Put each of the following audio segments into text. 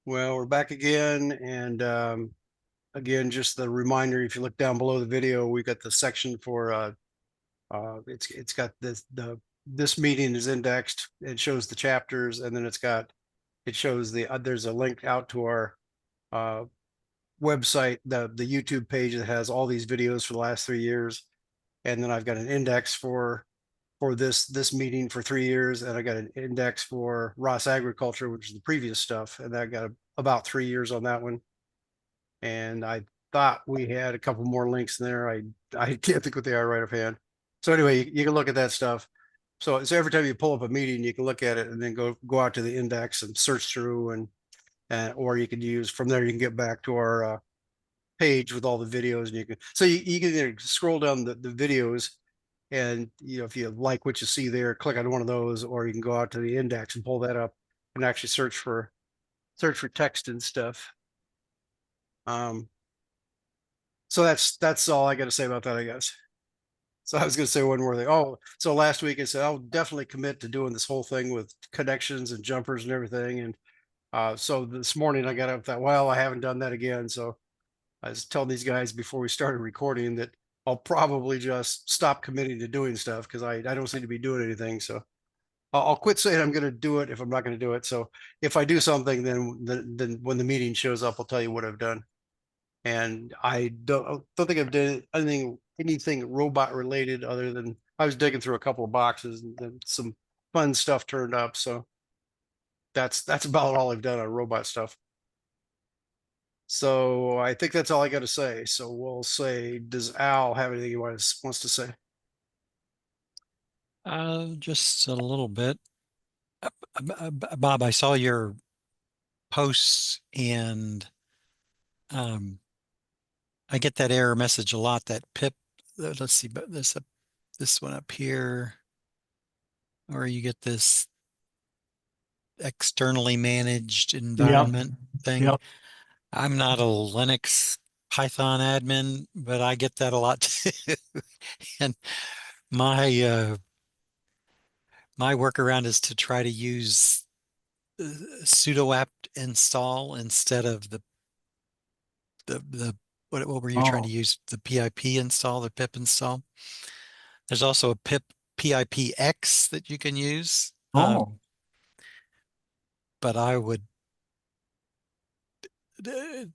Well, we're back again, and again, just the reminder: if you look down below the video, we got the section for it's got this meeting is indexed. It shows the chapters, and then it shows there's a link out to our uh, website, the YouTube page that has all these videos for the last 3 years, and then I've got an index for this meeting for 3 years, and I got an index for ROS agriculture, which is the previous stuff, and I got about 3 years on that one. And I thought we had a couple more links in there. I can't think what they are right offhand. So anyway, you can look at that stuff. So every time you pull up a meeting, you can look at it and then go out to the index and search through, and or you can use from there. You can get back to our page with all the videos, and you can either scroll down the videos, and if you like what you see there, click on one of those, or you can go out to the index and pull that up and actually search for text and stuff. So that's all I got to say about that, I guess. So I was going to say one more thing. Oh, so last week I said I'll definitely commit to doing this whole thing with connections and jumpers and everything. And so this morning I got up that, well, I haven't done that again. So I was telling these guys before we started recording that I'll probably just stop committing to doing stuff because I don't seem to be doing anything. So I'll quit saying I'm going to do it if I'm not going to do it. So if I do something, then when the meeting shows up, I'll tell you what I've done. And I don't think I've done anything robot related other than I was digging through a couple of boxes and then some fun stuff turned up. So that's about all I've done on robot stuff. So I think that's all I got to say. So we'll say, does Al have anything he wants to say? Just a little bit. Bob, I saw your posts and I get that error message a lot, that pip, let's see, but this one up here, or you get this externally managed Yep. environment thing. Yep. I'm not a Linux Python admin, but I get that a lot too. And my my workaround is to try to use sudo apt install instead of the what were you trying to Oh, use? The pip install, the pip install. There's also a pipx that you can use. oh, But I would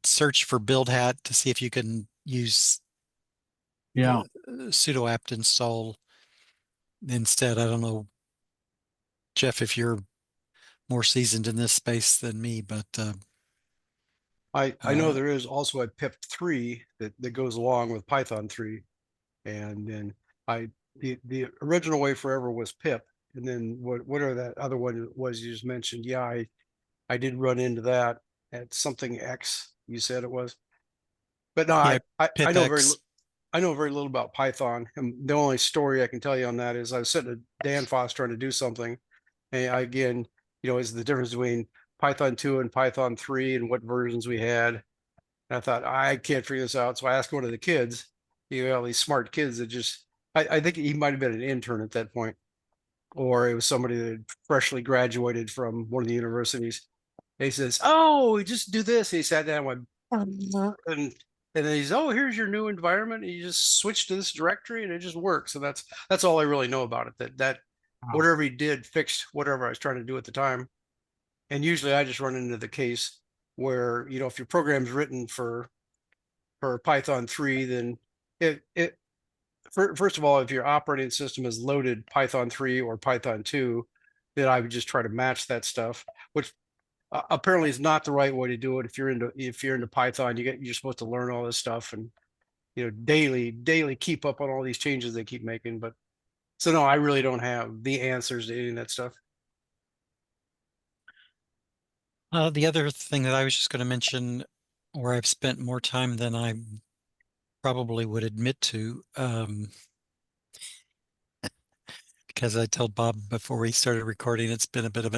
search for build hat to see if you can use yeah. sudo apt install instead. I don't know, Jeff, if you're more seasoned in this space than me, but I know there is also a pip3 that goes along with Python 3, and then I the original way forever was pip, and then whatever that other one was you just mentioned. Yeah, I did run into that at something X, you said it was. But no, yeah, I know pipx. I know very little about Python, and the only story I can tell you on that is I was sitting at Danfoss trying to do something, and again, is the difference between Python 2 and Python 3 and what versions we had. And I thought I can't figure this out, so I asked one of the kids. These smart kids that just I think he might have been an intern at that point, or it was somebody that had freshly graduated from one of the universities. And he says, "Oh, just do this." He sat down and went, and then he's, "Oh, here's your new environment. And you just switch to this directory, and it just works." And that's all I really know about it. That Wow. whatever he did fixed whatever I was trying to do at the time. And usually, I just run into the case where if your program's written for Python 3, then it first of all, if your operating system is loaded Python 3 or Python 2, then I would just try to match that stuff, which apparently is not the right way to do it. If you're into Python, you're supposed to learn all this stuff and daily keep up on all these changes they keep making. But so no, I really don't have the answers to any of that stuff. The other thing that I was just going to mention, where I've spent more time than I probably would admit to, because I told Bob before we started recording, it's been a bit of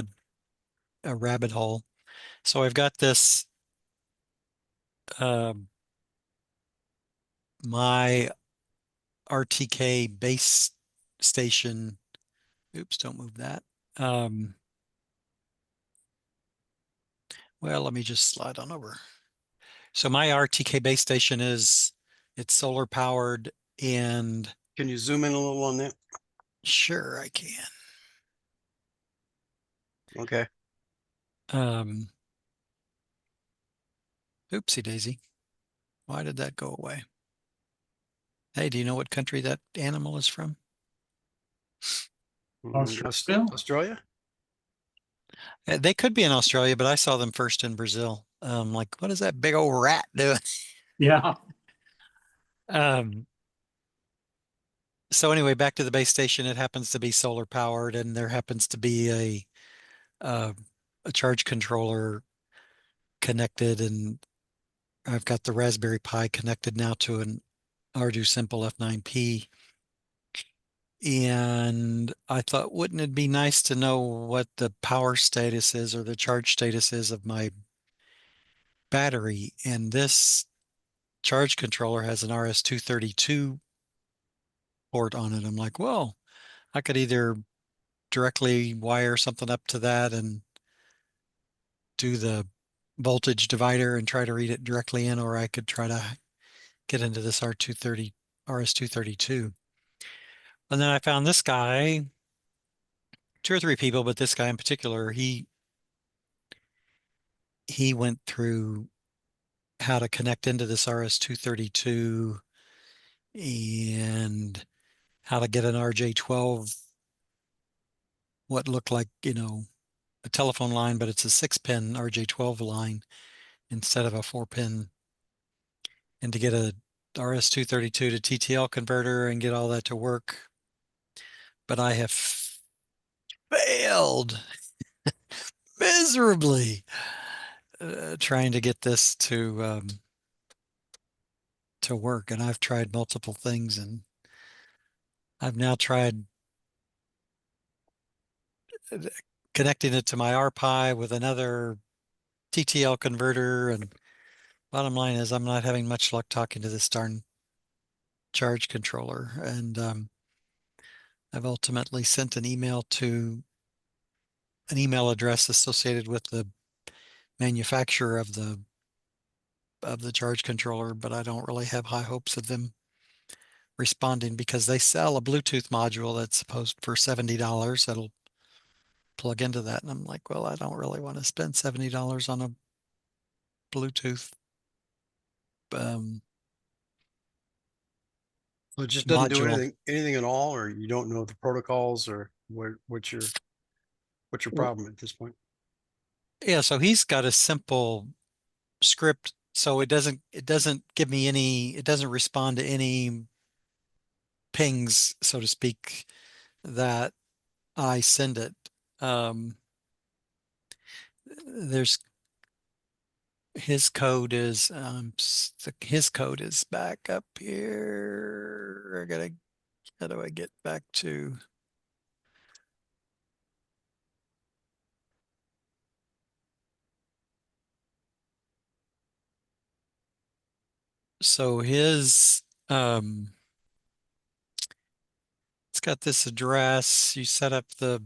a rabbit hole. So I've got this, um, my RTK base station. Oops, don't move that. Well, let me just slide on over. So my RTK base station it's solar powered, and Can you zoom in a little on that? sure I can. Okay. Um, Oopsie daisy. Why did that go away? Hey, do you know what country that animal is from? Australia? Australia? They could be in Australia, but I saw them first in Brazil. Like, what is that big old rat doing? Yeah. Um, so anyway, back to the base station. It happens to be solar powered, and there happens to be uh, a charge controller connected, and I've got the Raspberry Pi connected now to an Arduino Simple F9P. And I thought, wouldn't it be nice to know what the power status is or the charge status is of my battery? And this charge controller has an RS-232 port on it. I'm like, well, I could either directly wire something up to that and do the voltage divider and try to read it directly in, or I could try to get into this RS-232. And then I found this guy, two or three people, but this guy in particular, he went through how to connect into this RS-232 and how to get an RJ12, what looked like, a telephone line, but it's a 6-pin RJ12 line instead of a 4-pin, and to get a RS-232 to TTL converter and get all that to work. But I have failed miserably trying to get this to work. And I've tried multiple things, and I've now tried connecting it to my RPi with another TTL converter. And bottom line is I'm not having much luck talking to this darn charge controller. And I've ultimately sent an email to an email address associated with the manufacturer of the charge controller, but I don't really have high hopes of them responding because they sell a Bluetooth module that's supposed for $70 that'll plug into that. And I'm like, well, I don't really want to spend $70 on a Bluetooth um, So it just doesn't do module. anything at all, or you don't know the protocols, or what's your problem at this point? Yeah, so he's got a simple script, so it doesn't give me any, it doesn't respond to any pings, so to speak, that I send it. Um, there's his code is back up here. How do I get back to? So it's got this address. You set up the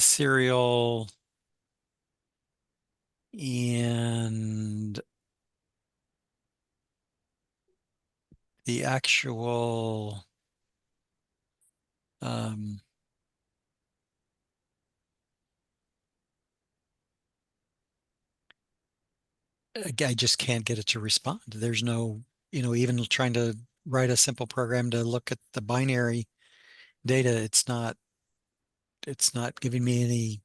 serial, and the actual um, I just can't get it to respond. There's no, even trying to write a simple program to look at the binary data, it's not giving me any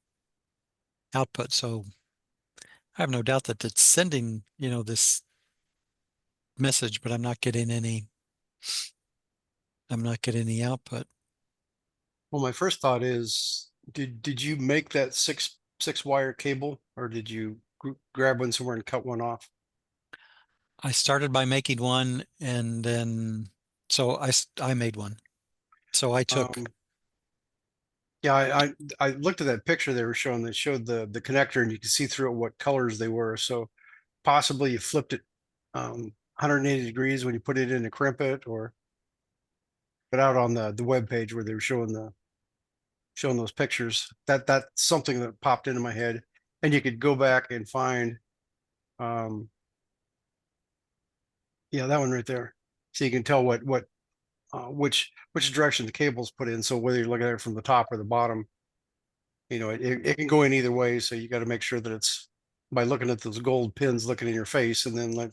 output. So I have no doubt that it's sending, this message, but I'm not getting any output. Well, my first thought is, did you make that six wire cable, or did you grab one somewhere and cut one off? I started by making one, and then so I made one. So I took Um, yeah, I looked at that picture they were showing that showed the connector, and you could see through it what colors they were. So possibly you flipped it 180 degrees when you put it in to crimp it, or put out on the web page where they were showing those pictures. That's something that popped into my head. And you could go back and find, yeah, that one right there. So you can tell which direction the cable's put in. So whether you're looking at it from the top or the bottom, it can go in either way. So you got to make sure that it's by looking at those gold pins looking in your face, and then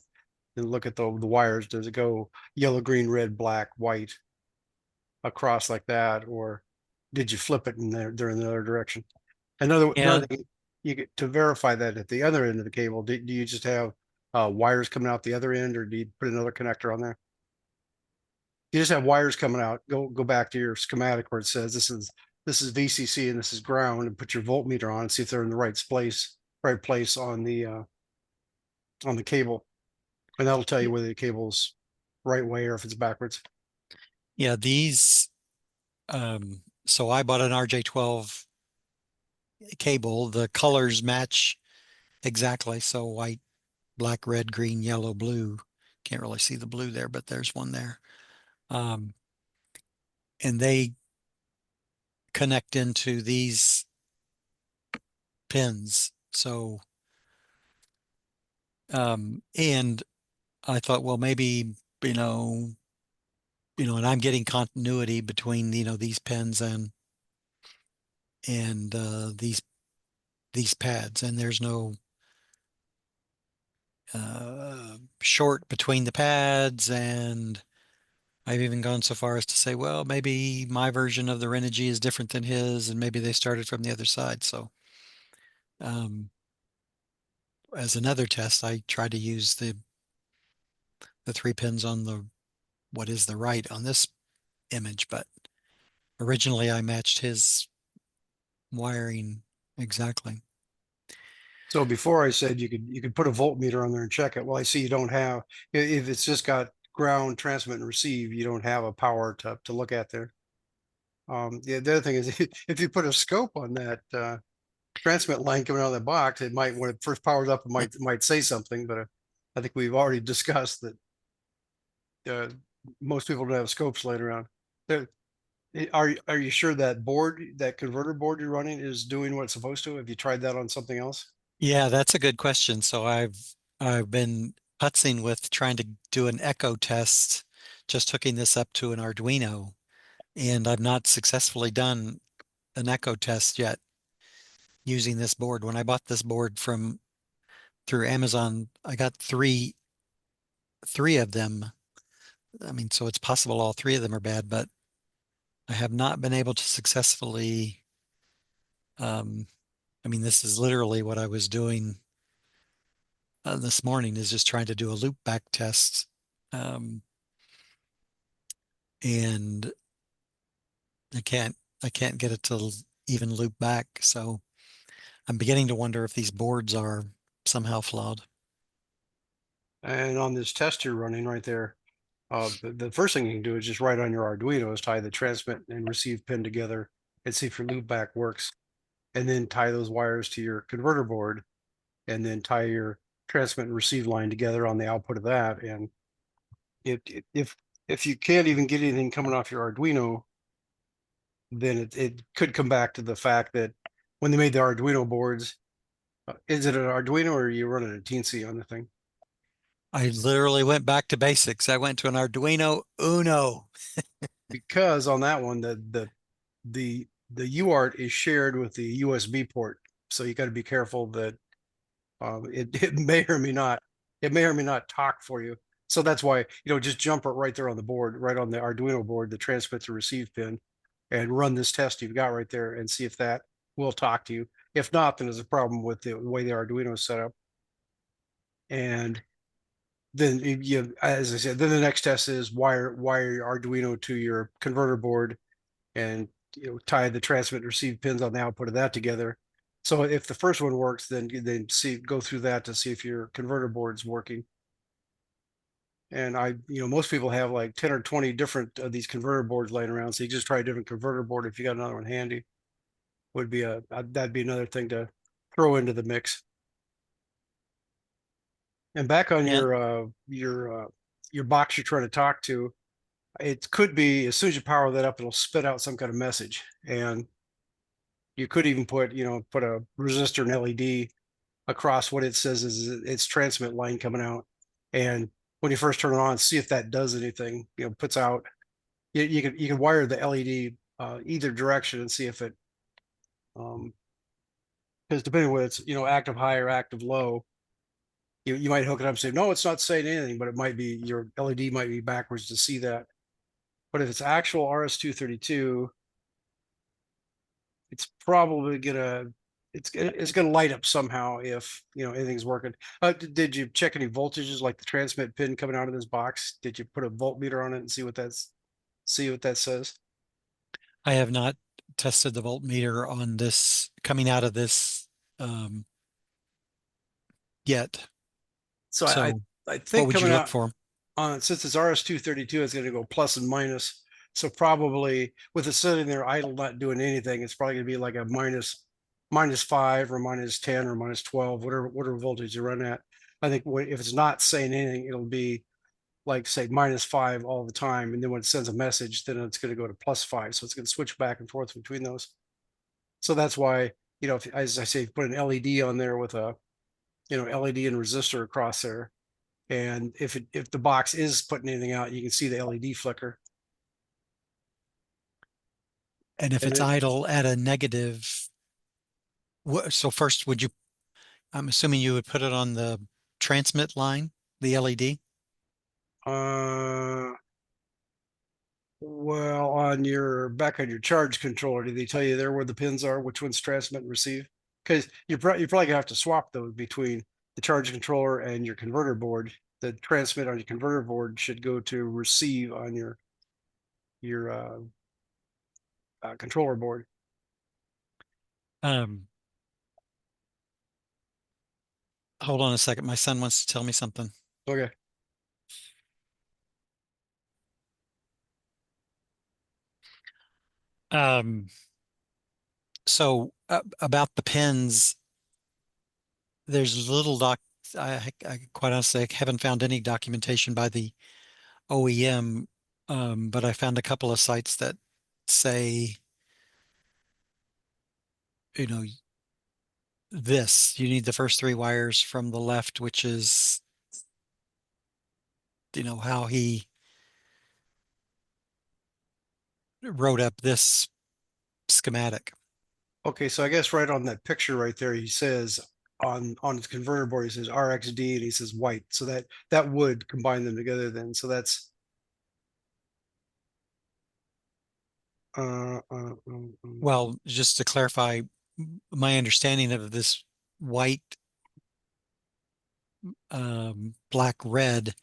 look at the wires. Does it go yellow, green, red, black, white across like that, or did you flip it and they're in the other direction? Yeah, Another thing you get to verify that at the other end of the cable, do you just have wires coming out the other end, or do you put another connector on there? You just have wires coming out. Go back to your schematic where it says this is VCC and this is ground, and put your voltmeter on and see if they're in the right place on the cable, and that'll tell you whether the cable's right way or if it's backwards. yeah, these so I bought an RJ12 cable. The colors match exactly. So white, black, red, green, yellow, blue. Can't really see the blue there, but there's one there. Um, and they connect into these pins. So, and I thought, well, maybe, and I'm getting continuity between, these pins and these pads, and there's no short between the pads. And I've even gone so far as to say, well, maybe my version of the Renogy is different than his, and maybe they started from the other side. So, um, as another test, I tried to use the three pins on the what is the right on this image, but originally I matched his wiring exactly. So before I said you could put a voltmeter on there and check it. Well, I see you don't have, if it's just got ground, transmit, and receive, you don't have a power to look at there. The other thing is if you put a scope on that transmit line coming out of the box, it might, when it first powers up, it might say something, but I think we've already discussed that most people don't have scopes laying around. There, are you sure that converter board you're running is doing what it's supposed to? Have you tried that on something else? Yeah, that's a good question. So I've been putzing with trying to do an echo test, just hooking this up to an Arduino, and I've not successfully done an echo test yet using this board. When I bought this board from through Amazon, I got three of them. I mean, so it's possible all three of them are bad, but I have not been able to successfully. I mean, this is literally what I was doing this morning, is just trying to do a loop back test. Um, and I can't I can't get it to even loop back. So I'm beginning to wonder if these boards are somehow flawed. And on this test you're running right there, the first thing you can do is just write on your Arduino is tie the transmit and receive pin together and see if your loopback works. And then tie those wires to your converter board, and then tie your transmit and receive line together on the output of that. And if you can't even get anything coming off your Arduino, then it could come back to the fact that when they made the Arduino boards, is it an Arduino or are you running a Teensy on the thing? I literally went back to basics. I went to an Arduino Uno. Because on that one, the UART is shared with the USB port, so you got to be careful that it may or may not talk for you. So that's why just jump it right there on the board, right on the Arduino board, the transmit to receive pin, and run this test you've got right there and see if that will talk to you. If not, then there's a problem with the way the Arduino is set up. And then as I said, then the next test is wire your Arduino to your converter board, and tie the transmit and receive pins on the output of that together. So if the first one works, then go through that to see if your converter board's working. And most people have like 10 or 20 different of these converter boards laying around. So you just try a different converter board. If you got another one handy, that'd be another thing to throw into the mix. And back on Yeah. your box you're trying to talk to, it could be as soon as you power that up, it'll spit out some kind of message. And you could even put a resistor and LED across what it says is its transmit line coming out. And when you first turn it on, see if that does anything, puts out, you can wire the LED either direction and see if it, because depending on whether it's, active high or active low, you might hook it up and say, no, it's not saying anything, but it might be your LED might be backwards to see that. But if it's actual RS-232, it's probably it's gonna light up somehow if anything's working. Did you check any voltages like the transmit pin coming out of this box? Did you put a voltmeter on it and see what that says? I have not tested the voltmeter on this coming out of this yet. So So I what think would you coming look out for? on, since it's RS-232, it's going to go plus and minus. So probably with it sitting there idle, not doing anything, it's probably going to be like a minus 5 or -10 or -12, whatever voltage you run at. I think if it's not saying anything, it'll be like say -5 all the time, and then when it sends a message, then it's going to go to +5. So it's going to switch back and forth between those. So that's why, if, as I say, put an LED on there with a LED and resistor across there, and if the box is putting anything out, you can see the LED flicker. And if And it's then idle at a negative, so first I'm assuming you would put it on the transmit line, the LED. uh well, on your back on your charge controller, do they tell you there where the pins are, which ones transmit and receive? Because you're probably gonna have to swap those between the charge controller and your converter board. The transmit on your converter board should go to receive on your controller board. Um, Hold on a second. My son wants to tell me something. Okay. Um, about the pins, there's little I quite honestly haven't found any documentation by the OEM, but I found a couple of sites that say, you know, you need the first three wires from the left, which is, how he wrote up this schematic. Okay, so I guess right on that picture right there, he says on his converter board, he says RXD and he says white. So that would combine them together then. So that's uh, uh, uh, Well, just to clarify, my understanding of this white, black, red,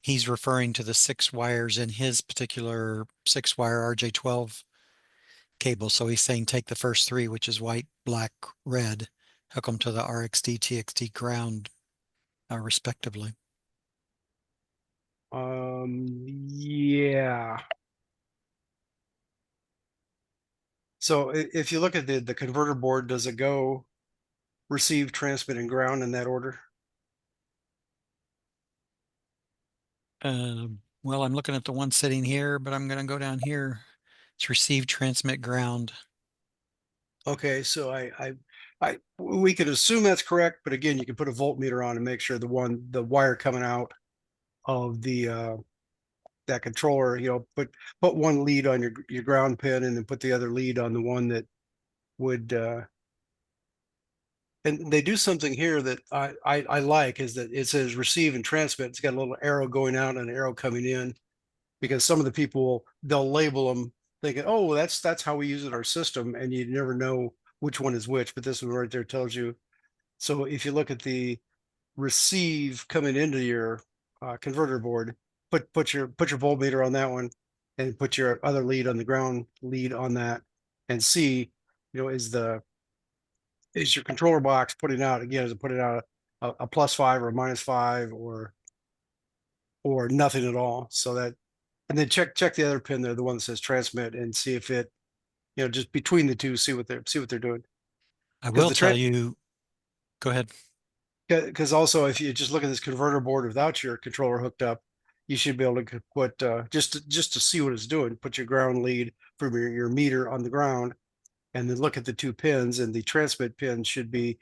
he's referring to the 6 wires in his particular 6-wire RJ12 cable. So he's saying take the first three, which is white, black, red, hook them to the RXD, TXD ground, respectively. yeah. So if you look at the converter board, does it go receive, transmit, and ground in that order? Well, I'm looking at the one sitting here, but I'm going to go down here. It's receive, transmit, ground. Okay, so we could assume that's correct, but again, you can put a voltmeter on and make sure the wire coming out of the that controller, put one lead on your ground pin and then put the other lead on the one that would and they do something here that I like, is that it says receive and transmit. It's got a little arrow going out and an arrow coming in, because some of the people, they'll label them thinking, oh, that's how we use it in our system, and you never know which one is which, but this one right there tells you. So if you look at the receive coming into your converter board, put your voltmeter on that one, and put your other lead on the ground lead on that, and see, is your controller box putting out, again, is it putting out a +5 or a -5 or nothing at all? So that, and then check the other pin there, the one that says transmit, and see if it, just between the two, see what they're doing. I Because will the tell trend, you, go ahead. because also if you just look at this converter board without your controller hooked up, you should be able to put just to see what it's doing, put your ground lead from your meter on the ground, and then look at the two pins, and the transmit pin should be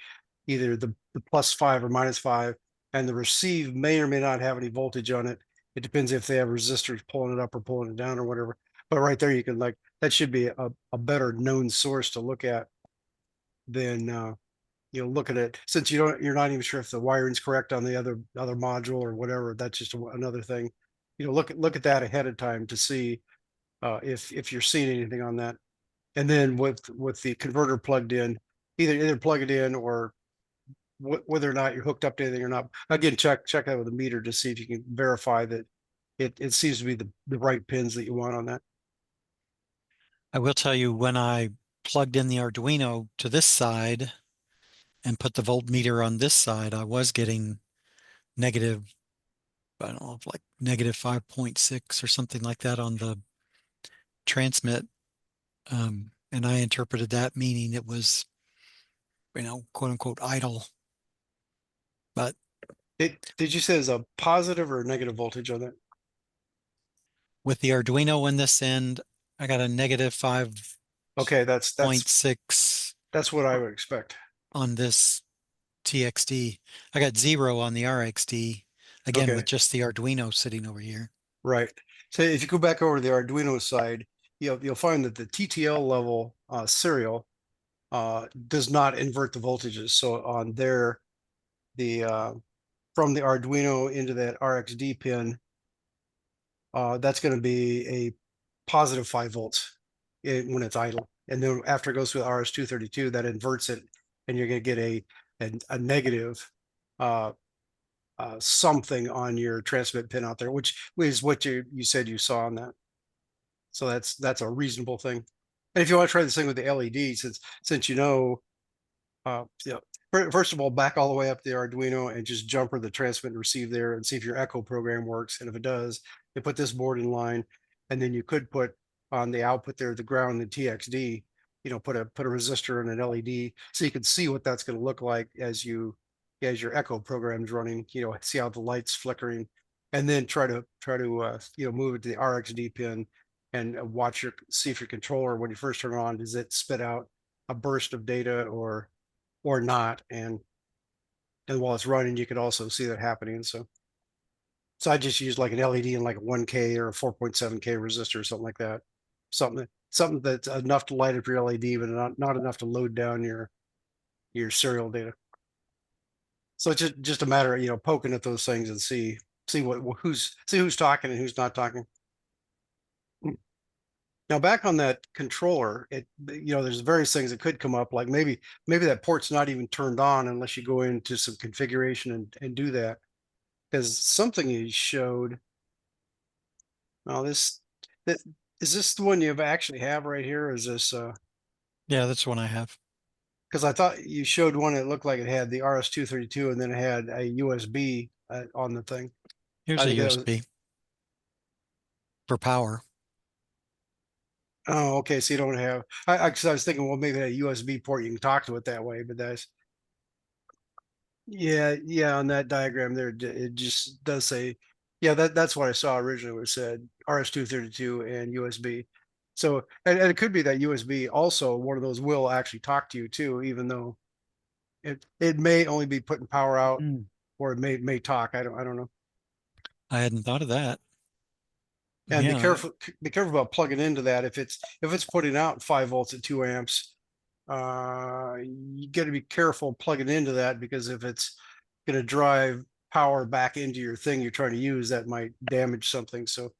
either the +5 or -5, and the receive may or may not have any voltage on it. It depends if they have resistors pulling it up or pulling it down or whatever. But right there, you can like, that should be a better known source to look at than look at it, since you're not even sure if the wiring's correct on the other module or whatever. That's just another thing. Look at that ahead of time to see if you're seeing anything on that. And then with the converter plugged in, either plug it in, or whether or not you're hooked up to anything or not. Again, check that with a meter to see if you can verify that it seems to be the right pins that you want on that. I will tell you, when I plugged in the Arduino to this side and put the voltmeter on this side, I was getting negative, I don't know, like negative 5.6 or something like that on the transmit. And I interpreted that meaning it was, quote unquote idle. But Did you say there's a positive or a negative voltage on that? with the Arduino in this end, I got a negative Okay, that's 5.6 that's what I would expect. on this TXD. I got 0 on the RXD, again Okay, with just the Arduino sitting over here. right. So if you go back over to the Arduino side, you'll find that the TTL level serial does not invert the voltages. So on there, the from the Arduino into that RXD pin, that's going to be a positive 5 volts when it's idle. And then after it goes through the RS-232, that inverts it, and you're going to get a negative something on your transmit pin out there, which is what you said you saw on that. So that's a reasonable thing. And if you want to try this thing with the LED, since first of all, back all the way up the Arduino and just jumper the transmit and receive there and see if your echo program works. And if it does, you put this board in line, and then you could put on the output there, the ground, the TXD, put a resistor and an LED, so you can see what that's going to look like as your echo program's running, see how the light's flickering, and then try to move it to the RXD pin and see if your controller, when you first turn it on, does it spit out a burst of data or not. And while it's running, you could also see that happening. So I just use like an LED and like a 1K or a 4.7K resistor or something like that. Something that's enough to light up your LED, but not enough to load down your serial data. So it's just a matter of poking at those things and see who's talking and who's not talking. Now back on that controller, there's various things that could come up, like maybe that port's not even turned on unless you go into some configuration and do that. Because something you showed, oh, that is this the one you actually have right here? Or is this Yeah, that's one I have. because I thought you showed one that looked like it had the RS-232 and then it had a USB on the thing. Here's I a think that was. USB for power. Oh, okay. So you don't have. 'Cause I was thinking, well, maybe that USB port, you can talk to it that way, but that's. Yeah. On that diagram there, it just does say, yeah, that's what I saw originally, where it said RS-232 and USB. So, and it could be that USB also, one of those will actually talk to you too, even though it may only be putting power out, or it may talk. I don't know. I hadn't thought of that. And Yeah, be careful about plugging into that. If it's putting out 5 volts at 2 amps, you got to be careful plugging into that, because if it's going to drive power back into your thing you're trying to use, that might damage something. So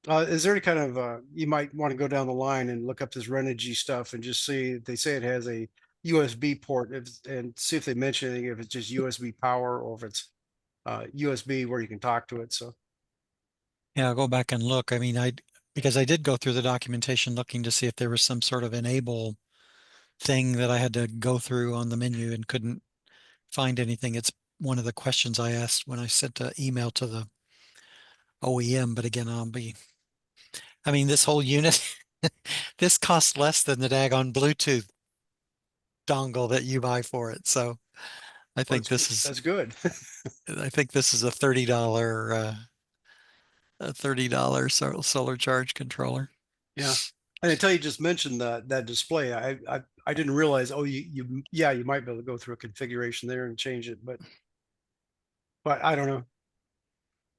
is there any kind of you might want to go down the line and look up this Renogy stuff and just see, they say it has a USB port, and see if they mention anything, if it's just USB power or if it's USB where you can talk to it. So yeah, I'll go back and look. I mean, because I did go through the documentation looking to see if there was some sort of enable thing that I had to go through on the menu and couldn't find anything. It's one of the questions I asked when I sent an email to the OEM, but again, I mean, this whole unit, this costs less than the daggone Bluetooth dongle that you buy for it. So I well, think this is, that's good. I think this is a $30 solar charge controller. Yeah. And until you just mentioned that display, I didn't realize, oh, yeah, you might be able to go through a configuration there and change it, but I don't know.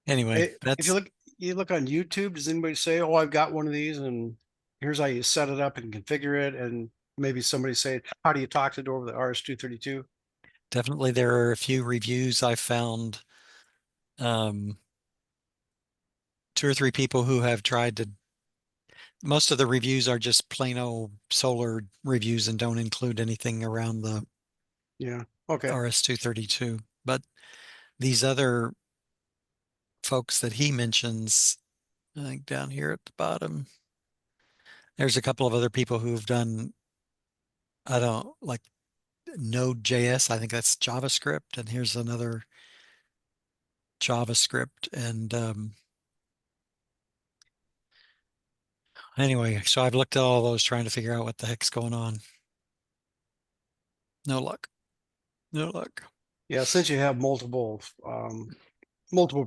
Anyway, If you look on YouTube, does anybody say, oh, I've got one of these and here's how you set it up and configure it? And maybe somebody say, how do you talk to it over the RS-232? definitely there are a few reviews I found. 2 or 3 people who have tried to, most of the reviews are just plain old solar reviews and don't include anything around the Yeah. Okay. RS-232. But these other folks that he mentions, I think down here at the bottom, there's a couple of other people who've done, I don't like Node.js. I think that's JavaScript. And here's another JavaScript. And anyway, so I've looked at all those trying to figure out what the heck's going on. No luck. No luck. Yeah. Since you have multiple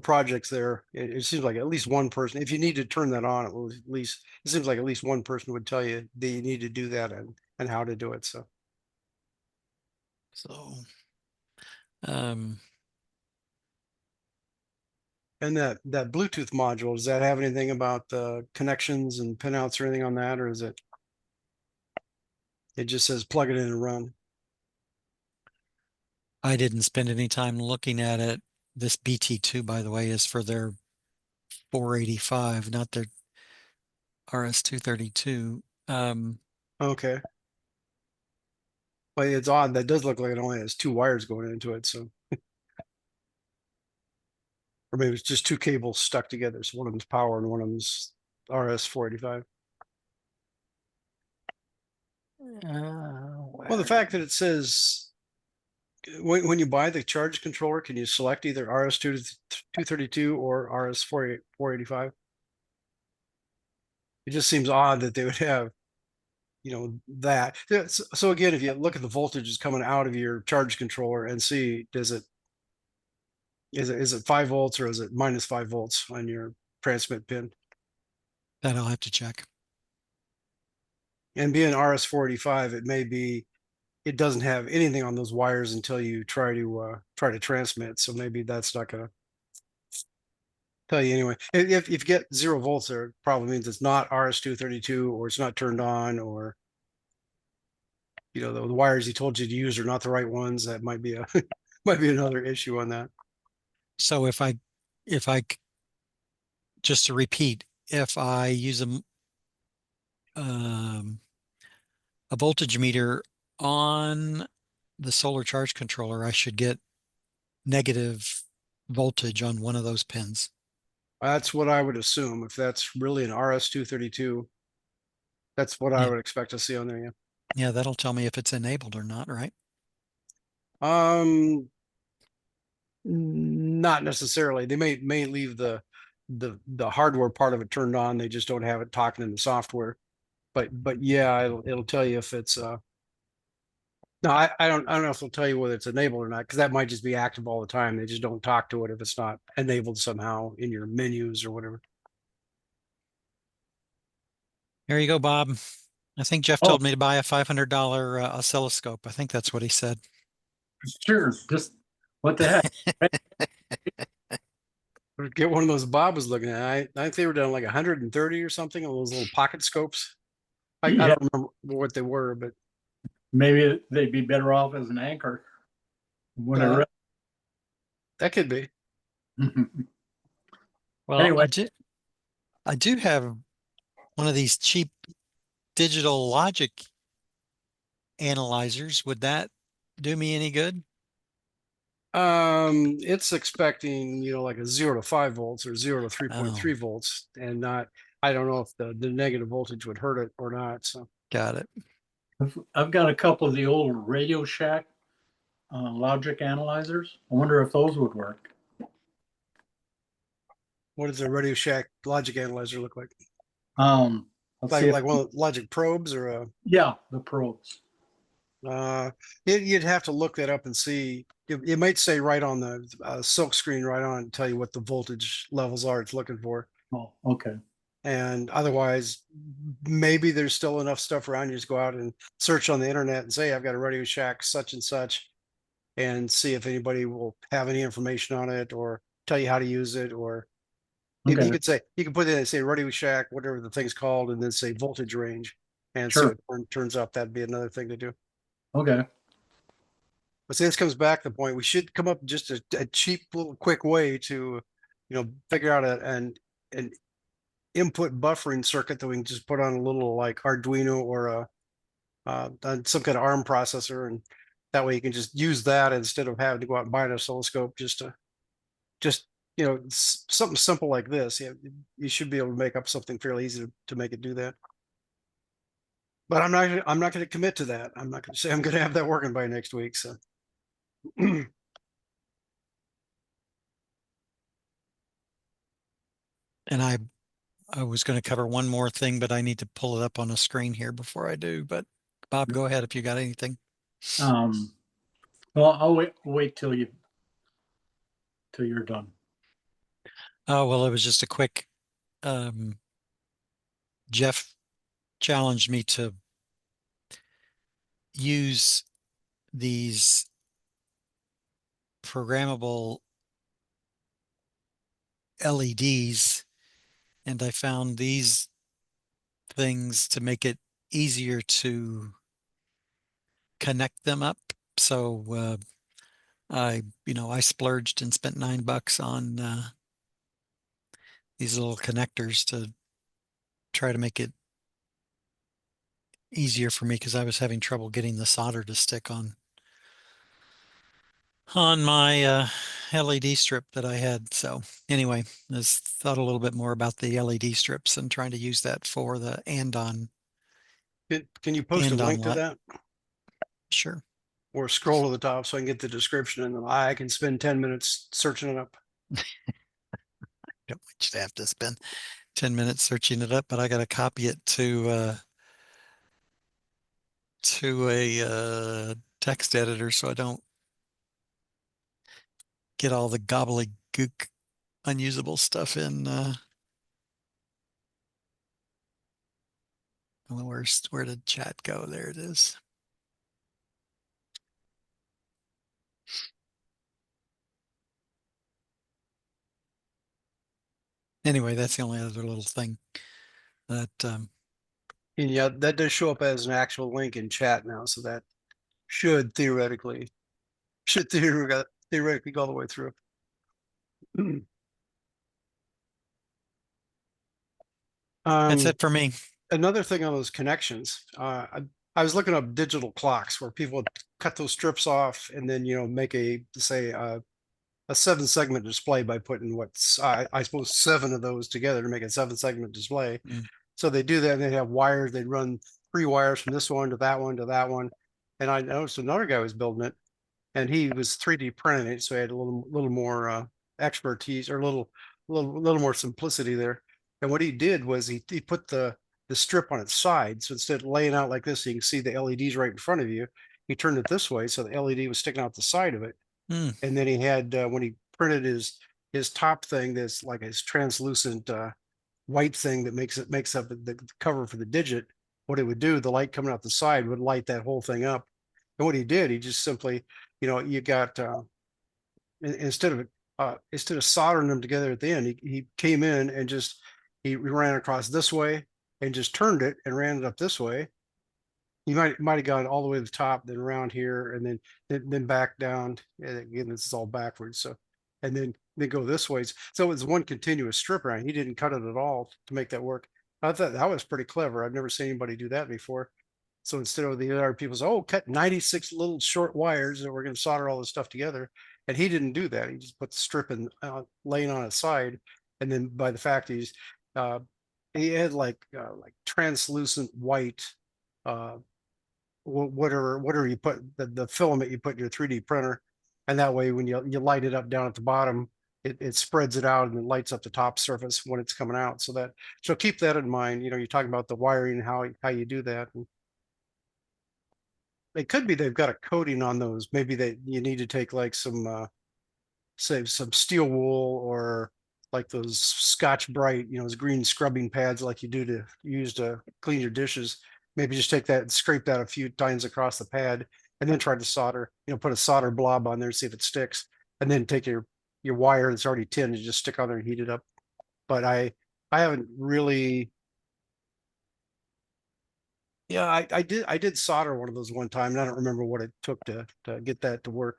projects there, it seems like at least one person, if you need to turn that on, at least it seems like at least one person would tell you that you need to do that and how to do it. So So, um, and that Bluetooth module, does that have anything about the connections and pinouts or anything on that, or is it just says plug it in and run? I didn't spend any time looking at it. This BT2, by the way, is for their 485, not their RS-232. Okay. But it's odd. That does look like it only has 2 wires going into it. So, or maybe it's just 2 cables stuck together. So one of them's power and one of them's RS-485. Well, the fact that it says when you buy the charge controller, can you select either RS-232 or RS-485? It just seems odd that they would have, that. So again, if you look at the voltages coming out of your charge controller and see, is it 5 volts or is it minus 5 volts on your transmit pin? That I'll have to check. And being RS-485, it doesn't have anything on those wires until you try to transmit. So maybe that's not gonna tell you anyway. If you get 0 volts there, it probably means it's not RS-232 or it's not turned on, or the wires he told you to use are not the right ones. That might be might be another issue on that. So just to repeat, if I use a voltage meter on the solar charge controller, I should get negative voltage on one of those pins. That's what I would assume. If that's really an RS-232, that's what I Yeah. would expect to see on there. Yeah. Yeah, that'll tell me if it's enabled or not, right? Not necessarily. They may leave the hardware part of it turned on. They just don't have it talking in the software. But yeah, it'll tell you if it's no, I don't know if it'll tell you whether it's enabled or not, because that might just be active all the time. They just don't talk to it if it's not enabled somehow in your menus or whatever. Here you go, Bob. I think Jeff Oh, told me to buy a $500 oscilloscope. I think that's what he said. sure. Just what the heck? Get one of those Bob was looking at. I think they were down like 130 or something on those little pocket scopes. I Yeah, don't remember what they were, but maybe they'd be better off as an anchor. Whatever. that could be. Well, Anyway. I do have one of these cheap digital logic analyzers. Would that do me any good? It's expecting, like a 0 to 5 volts or 0 to 3.3 volts, and not. I don't know if the negative voltage would hurt it or not. So Got it. I've got a couple of the old Radio Shack logic analyzers. I wonder if those would work. what does a Radio Shack logic analyzer look like? Let's see. Like one of the logic probes or a Yeah, the probes. you'd have to look that up and see. It might say right on the silk screen right on it, tell you what the voltage levels are it's looking for. Oh, okay. And otherwise, maybe there's still enough stuff around. You just go out and search on the internet and say, I've got a Radio Shack such and such, and see if anybody will have any information on it or tell you how to use it. Or you Okay, could say, you can put in and say Radio Shack, whatever the thing's called, and then say voltage range and see sure. what turns up. That'd be another thing to do. Okay, But see, this comes back to the point, we should come up with just a cheap little quick way to, figure out an input buffering circuit that we can just put on a little like Arduino or some kind of ARM processor, and that way you can just use that instead of having to go out and buy an oscilloscope just something simple like this. Yeah, you should be able to make up something fairly easy to make it do that. But I'm not going to commit to that. I'm not going to say I'm going to have that working by next week. So And I was going to cover one more thing, but I need to pull it up on a screen here before I do. But Bob, go ahead if you got anything. well, I'll wait till you're done. Oh, well, it was just a quick, Jeff challenged me to use these programmable LEDs, and I found these things to make it easier to connect them up. So I splurged and spent $9 on these little connectors to try to make it easier for me because I was having trouble getting the solder to stick on my LED strip that I had. So anyway, I just thought a little bit more about the LED strips and trying to use that for the andon can you post a link to light. that Sure. or scroll to the top so I can get the description, and then I can spend 10 minutes searching it up? Don't want you to have to spend 10 minutes searching it up, but I got to copy it to a text editor so I don't get all the gobbledygook unusable stuff in where did chat go? There it is. Anyway, that's the only other little thing that And yeah, that does show up as an actual link in chat now, so that should theoretically go all the way through. that's it for me. Another thing on those connections, I was looking up digital clocks where people would cut those strips off and then make a 7-segment display by putting I suppose 7 of those together to make a 7-segment display. So they do that, and they have wires. They run 3 wires from this one to that one to that one. And I noticed another guy was building it, and he was 3D printing it, so he had a little more expertise, or a little more simplicity there. And what he did was he put the strip on its side, so instead of laying out like this, so you can see the LEDs right in front of you. He turned it this way, so the LED was sticking out the side of it. And then he had when he printed his top thing, this like his translucent white thing that makes up the cover for the digit. What it would do, the light coming out the side would light that whole thing up. And what he did, he just simply, you got instead of soldering them together at the end, he came in and just he ran across this way and just turned it and ran it up this way. You might have gone all the way to the top, then around here, and then back down. And again, this is all backwards. So, and then go this way. So it was one continuous strip around. He didn't cut it at all to make that work. I thought that was pretty clever. I've never seen anybody do that before. So instead of the other people say, "Oh, cut 96 little short wires and we're going to solder all this stuff together," and he didn't do that. He just put the strip in laying on its side, and then by the fact he had like translucent white. Whatever you put the filament you put in your 3D printer, and that way when you light it up down at the bottom, it spreads it out and it lights up the top surface when it's coming out. So keep that in mind. You're talking about the wiring and how you do that. And it could be they've got a coating on those. Maybe you need to take like some say some steel wool or like those Scotch Brite, those green scrubbing pads like you do to use to clean your dishes. Maybe just take that and scrape that a few times across the pad, and then try to solder. Put a solder blob on there, see if it sticks, and then take your wire that's already tinned and just stick on there and heat it up. But I haven't really. Yeah, I did solder one of those one time, and I don't remember what it took to get that to work.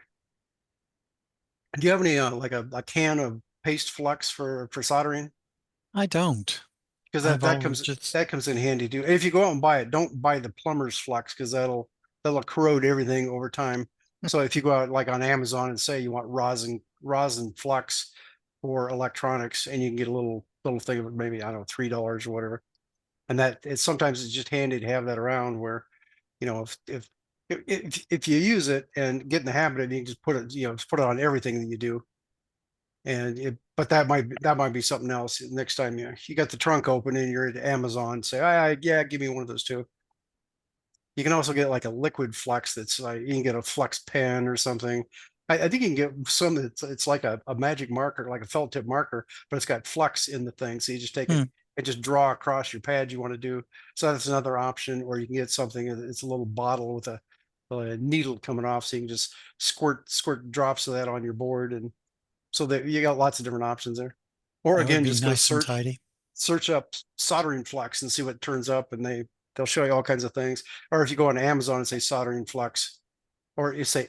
Do you have any like a can of paste flux for soldering? I don't. Because I've that always just, comes in handy too. And if you go out and buy it, don't buy the plumber's flux, because that'll corrode everything over time. So if you go out like on Amazon and say you want rosin flux for electronics, and you can get a little thing of it, maybe, I don't know, $3 or whatever. And that sometimes it's just handy to have that around, where if you use it and get in the habit of it, you can just put it, just put it on everything that you do. But that might be something else next time you got the trunk open and you're at Amazon. Say, yeah, give me one of those too. You can also get like a liquid flux that's like, you can get a flux pen or something. I think you can get some that's it's like a magic marker, like a felt tip marker, but it's got flux in the thing. So you just take it and just draw across your pad you want to do. So that's another option. Or you can get something, it's a little bottle with a needle coming off, so you can just squirt drops of that on your board. And so that you got lots of different options there. Or that would again, be just go nice and tidy. search up soldering flux and see what turns up, and they'll show you all kinds of things. Or if you go on Amazon and say soldering flux, or you say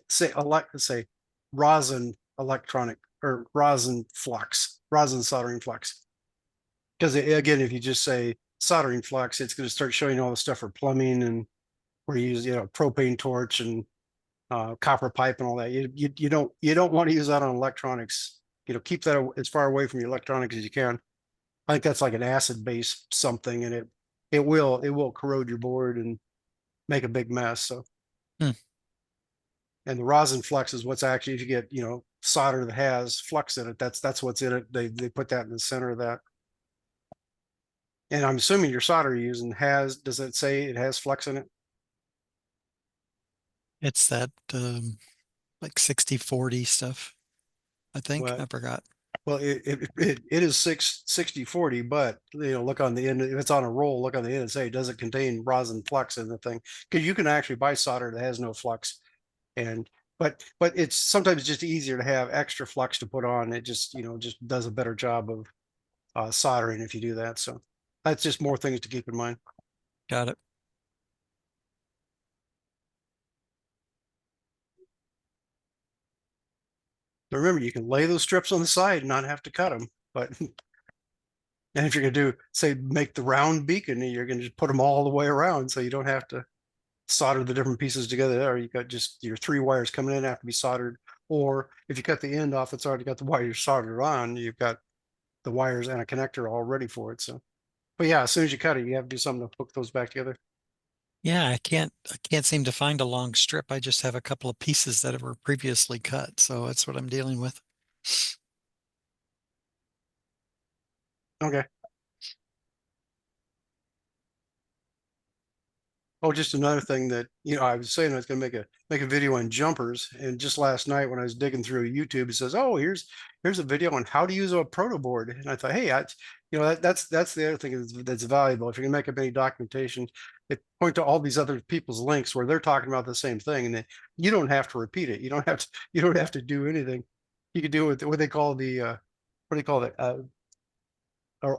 rosin electronic, or rosin soldering flux. Because again, if you just say soldering flux, it's going to start showing you all the stuff for plumbing, and where you use propane torch and copper pipe and all that. You don't want to use that on electronics. Keep that as far away from your electronics as you can. I think that's like an acid base something, and it will corrode your board and make a big mess. So, and the rosin flux is what's actually, if you get solder that has flux in it, that's what's in it. They put that in the center of that. And I'm assuming your solder you're using does it say it has flux in it? It's that like 60-40 stuff. I think Well, I forgot. Well, it is 60-40, but look on the end. If it's on a roll, look on the end and say, does it contain rosin flux in the thing? Because you can actually buy solder that has no flux, but it's sometimes just easier to have extra flux to put on. It just just does a better job of soldering if you do that. So that's just more things to keep in mind. Got it. But remember, you can lay those strips on the side and not have to cut them. But and if you're gonna do, say, make the round beacon, you're gonna just put them all the way around, so you don't have to solder the different pieces together. Or you got just your 3 wires coming in have to be soldered. Or if you cut the end off, it's already got the wires soldered on. You've got the wires and a connector all ready for it. So, but yeah, as soon as you cut it, you have to do something to hook those back together. Yeah, I can't seem to find a long strip. I just have a couple of pieces that were previously cut. So that's what I'm dealing with. Okay. Oh, just another thing that, I was saying I was going to make a video on jumpers. And just last night when I was digging through YouTube, it says, oh, here's a video on how to use a proto board. And I thought, hey, that's the other thing that's valuable. If you're going to make up any documentation, it point to all these other people's links where they're talking about the same thing, and then you don't have to repeat it. You don't have to do anything. You could do it with what they call what do you call it?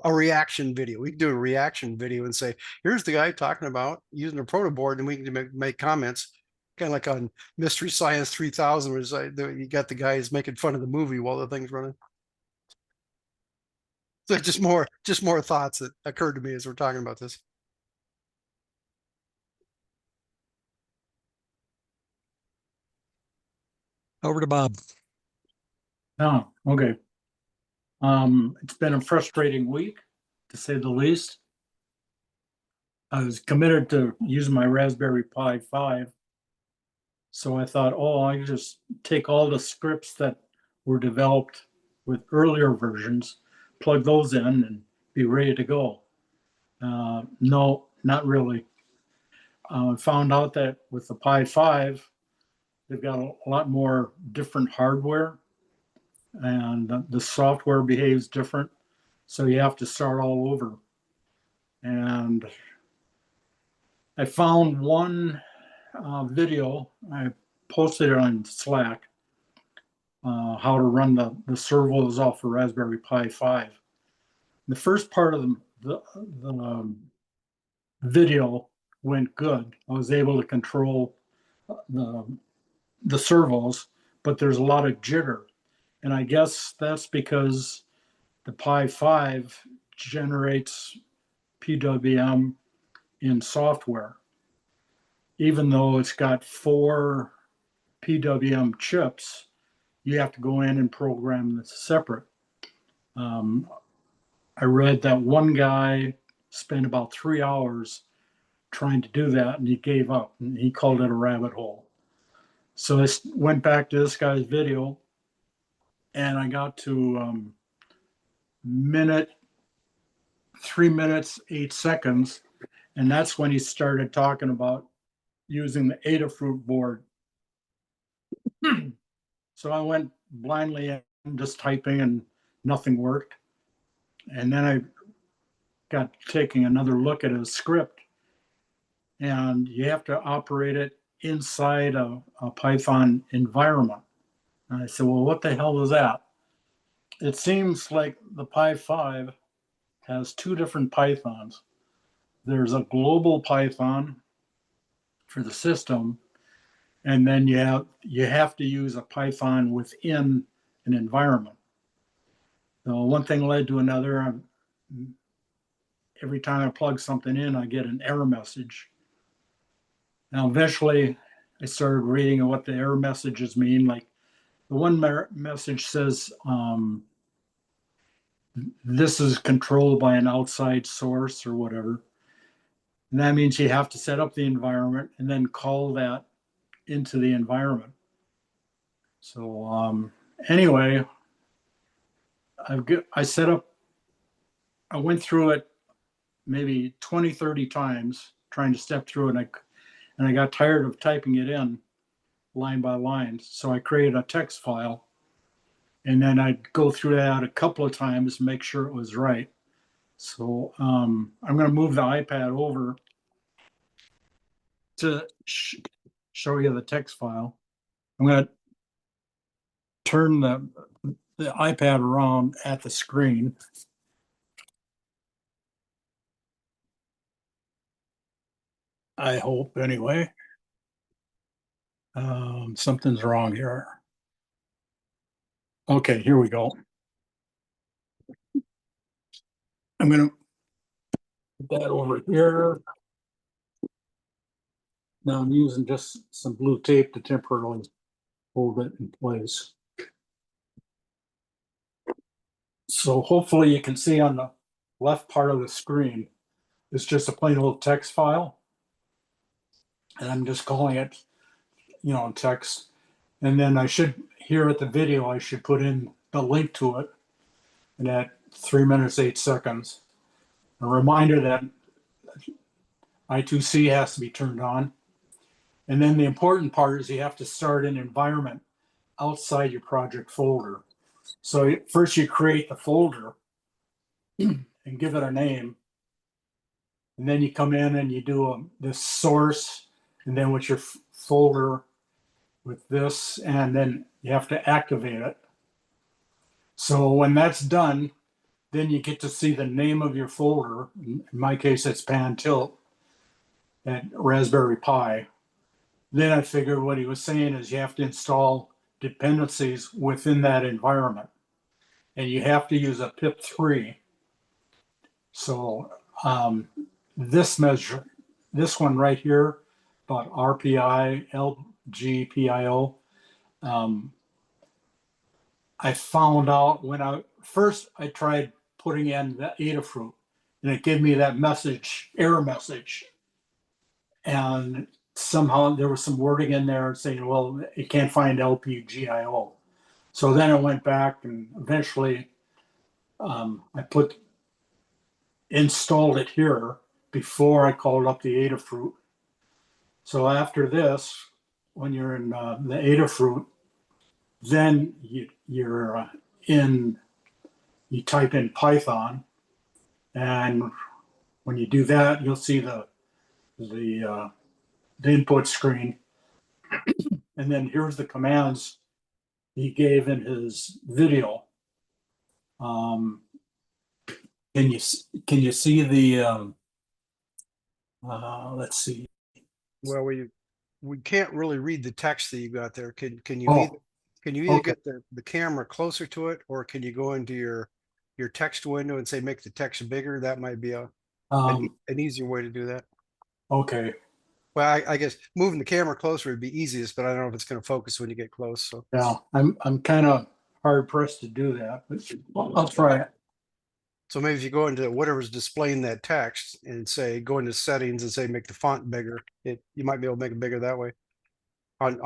A reaction video. We can do a reaction video and say, here's the guy talking about using a proto board, and we can make comments, kind of like on Mystery Science 3000, where you got the guys making fun of the movie while the thing's running. So just more thoughts that occurred to me as we're talking about this. Over to Bob. Oh, okay. It's been a frustrating week, to say the least. I was committed to using my Raspberry Pi 5. So I thought, I just take all the scripts that were developed with earlier versions, plug those in, and be ready to go. No, not really. I found out that with the Pi 5, they've got a lot more different hardware and the software behaves different. So you have to start all over. And I found one video, I posted it on Slack, how to run the servos off a Raspberry Pi 5. The first part of the video went good. I was able to control the servos, but there's a lot of jitter. And I guess that's because the Pi 5 generates PWM in software. Even though it's got 4 PWM chips, you have to go in and program this separate. I read that one guy spent about 3 hours trying to do that and he gave up and he called it a rabbit hole. So I went back to this guy's video and I got to 3 minutes, 8 seconds. And that's when he started talking about using the Ada Fruit board. So I went blindly in, just typing, and nothing worked. And then I got taking another look at his script, and you have to operate it inside a Python environment. And I said, well, what the hell is that? It seems like the Pi 5 has 2 different Pythons. There's a global Python for the system, and then you have to use a Python within an environment. So one thing led to another. Every time I plug something in, I get an error message. Now, eventually, I started reading what the error messages mean. Like the one message says, this is controlled by an outside source or whatever. And that means you have to set up the environment and then call that into the environment. So anyway, I went through it maybe 20, 30 times trying to step through it. And I got tired of typing it in line by line. So I created a text file and then I'd go through that a couple of times to make sure it was right. So I'm going to move the iPad over to show you the text file. I'm going to turn the iPad around at the screen. I hope, anyway. Something's wrong here. Okay, here we go. I'm going to put that over here. Now I'm using just some blue tape to temporarily hold it in place. So hopefully you can see on the left part of the screen, it's just a plain old text file. And I'm just calling it, text. And then I should, here at the video, I should put in the link to it. And at 3 minutes, 8 seconds. A reminder that I2C has to be turned on. And then the important part is you have to start an environment outside your project folder. So first you create the folder and give it a name. And then you come in and you do this source, and then with your folder with this, and then you have to activate it. So when that's done, then you get to see the name of your folder. In my case, it's Pan Tilt at Raspberry Pi. Then I figured what he was saying is you have to install dependencies within that environment. And you have to use a pip3. So this one right here, about RPI, GPIO, I found out when I tried putting in the Ada Fruit, and it gave me that error message. And somehow there was some wording in there saying, well, it can't find LPGIO. So then I went back and eventually I installed it here before I called up the Ada Fruit. So after this, when you're in the Ada Fruit, then you're you type in Python, and when you do that, you'll see the input screen, and then here's the commands he gave in his video. Can you see the let's see. Well, we can't really read the text that you got there. Can you Oh, either can you either okay. get the camera closer to it, or can you go into your text window and say make the text bigger? That might be an easier way to do that. Okay. Well, I guess moving the camera closer would be easiest, but I don't know if it's going to focus when you get close. So Yeah, I'm kind of hard pressed to do that, but I'll try it. so maybe if you go into whatever's displaying that text and say go into settings and say make the font bigger, you might be able to make it bigger that way. On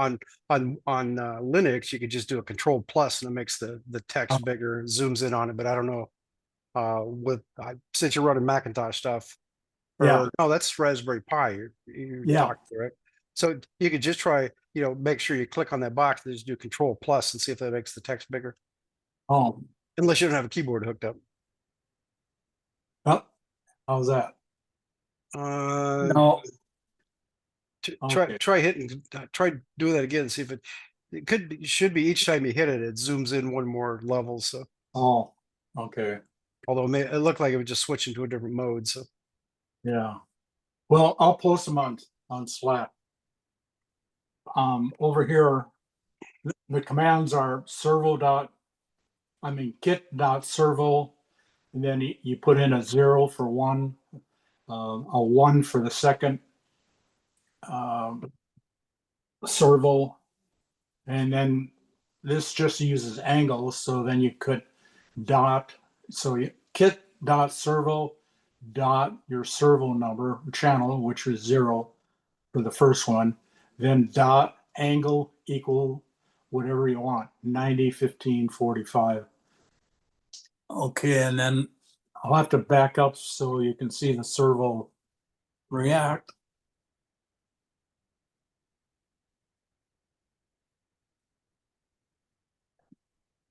Linux, you could just do a Control Plus and it makes the text Oh. bigger, zooms in on it. But I don't know since you're running Macintosh stuff. Yeah. Or no, that's Raspberry Pi. You're Yeah. talking to, right? So you could just try, make sure you click on that box and just do Control Plus and see if that makes the text bigger. Oh, Unless you don't have a keyboard hooked up. how's that? No. Okay. Try doing that again. See if it should be each time you hit it, it zooms in one more level. So Oh, okay. although it looked like it would just switch into a different mode. So Yeah. Well, I'll post them on Slack. Over here, the commands are kit.servo, and then you put in a 0 for one, a 1 for the second servo, and then this just uses angles. So then you could kit.servo your servo number channel, which is 0 for the first one, then dot angle equal whatever you want, 90, 15, 45. Okay, and then I'll have to back up so you can see the servo react.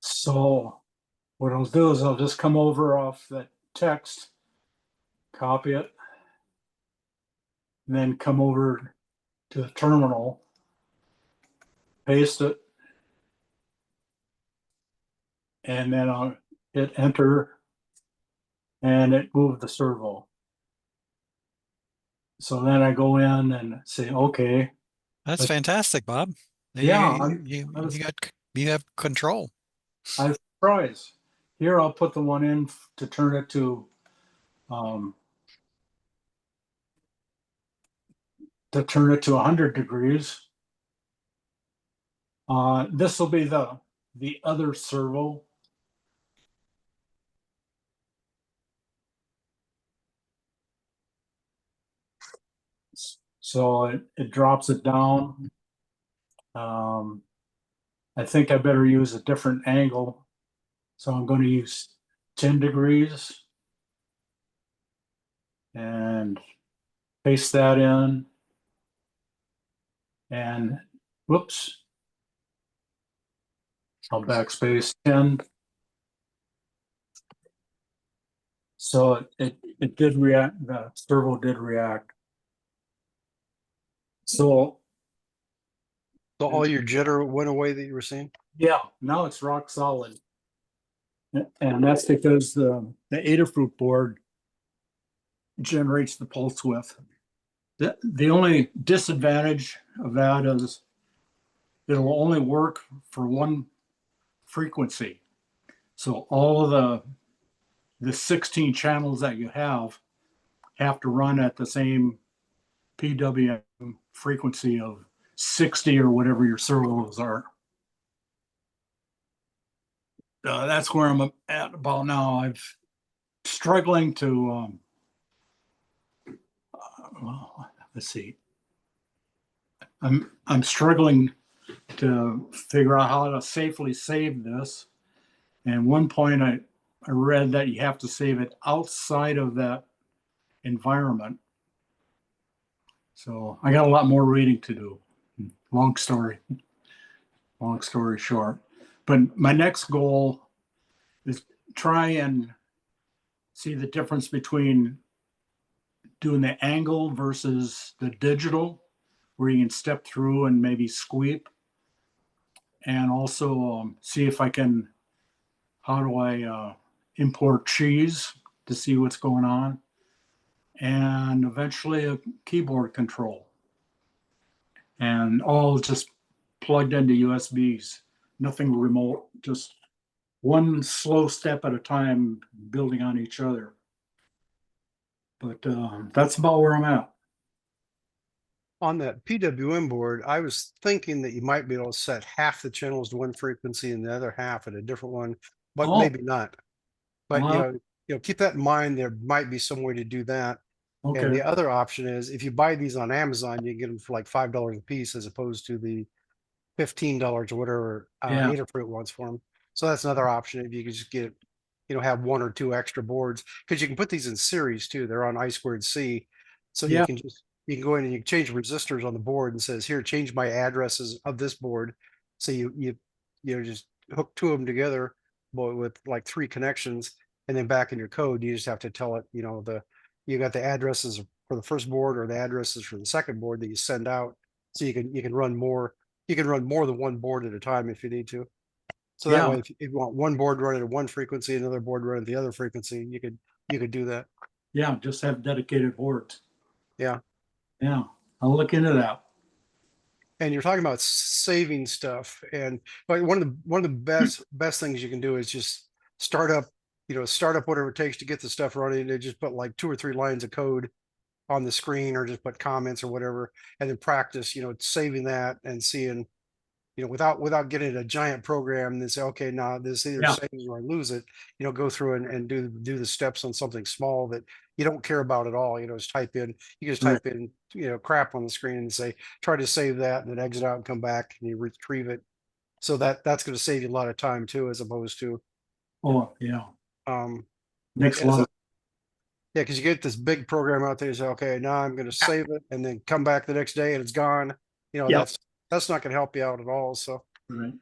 So what I'll do is I'll just come over off that text, copy it, and then come over to the terminal, paste it, and then I'll hit enter, and it moved the servo. So then I go in and say, okay. That's fantastic, Bob. Yeah, You have control. I was surprised. Here, I'll put the one in to turn it to 100 degrees. This will be the other servo. So it drops it down. I think I better use a different angle. So I'm going to use 10 degrees and paste that in. And whoops, I'll backspace 10. So it did react, the servo did react. So all your jitter went away that you were seeing? yeah, now it's rock solid. And that's because the Ada Fruit board generates the pulse width. The only disadvantage of that is it'll only work for one frequency. So all of the 16 channels that you have to run at the same PWM frequency of 60 or whatever your servos are. That's where I'm at about now. I'm struggling to, well, let's see. I'm struggling to figure out how to safely save this. And one point I read that you have to save it outside of that environment. So I got a lot more reading to do. Long story short. But my next goal is try and see the difference between doing the angle versus the digital, where you can step through and maybe sweep, and also see if I can, how do I import cheese to see what's going on, and eventually a keyboard control, and all just plugged into USBs, nothing remote, just one slow step at a time, building on each other. But that's about where I'm at. On that PWM board, I was thinking that you might be able to set half the channels to one frequency and the other half at a different one, but Oh. maybe not. But Well, keep that in mind. There might be some way to do that. And okay, the other option is if you buy these on Amazon, you can get them for like $5 a piece as opposed to the $15 or whatever Yeah. Ada Fruit wants for them. So that's another option if you could just get, have one or two extra boards, because you can put these in series too. They're on I²C. So Yeah. you can go in and you can change resistors on the board and says, here, change my addresses of this board. So you just hook two of them together with like 3 connections, and then back in your code, you just have to tell it, you got the addresses for the first board or the addresses for the second board that you send out. So you can run more than one board at a time if you need to. So that Yeah. way, if you want one board running at one frequency, another board running at the other frequency, you could do that. Yeah, just have dedicated boards. Yeah. Yeah, I'll look into that. And you're talking about saving stuff, and like one of the best things you can do is just start up whatever it takes to get the stuff running, and just put like 2 or 3 lines of code on the screen, or just put comments or whatever, and then practice, saving that and seeing, without getting a giant program and say, okay, now this either Yeah. saves or I lose it, go through and do the steps on something small that you don't care about at all. Just type in, Right. crap on the screen and say, try to save that, and then exit out and come back and you retrieve it. So that's going to save you a lot of time too, as opposed to, Oh, yeah, um, makes a lot of, yeah, because you get this big program out there, you say, okay, now I'm going to save it and then come back the next day and it's gone. Yeah. That's not going to help you out at all. So, right.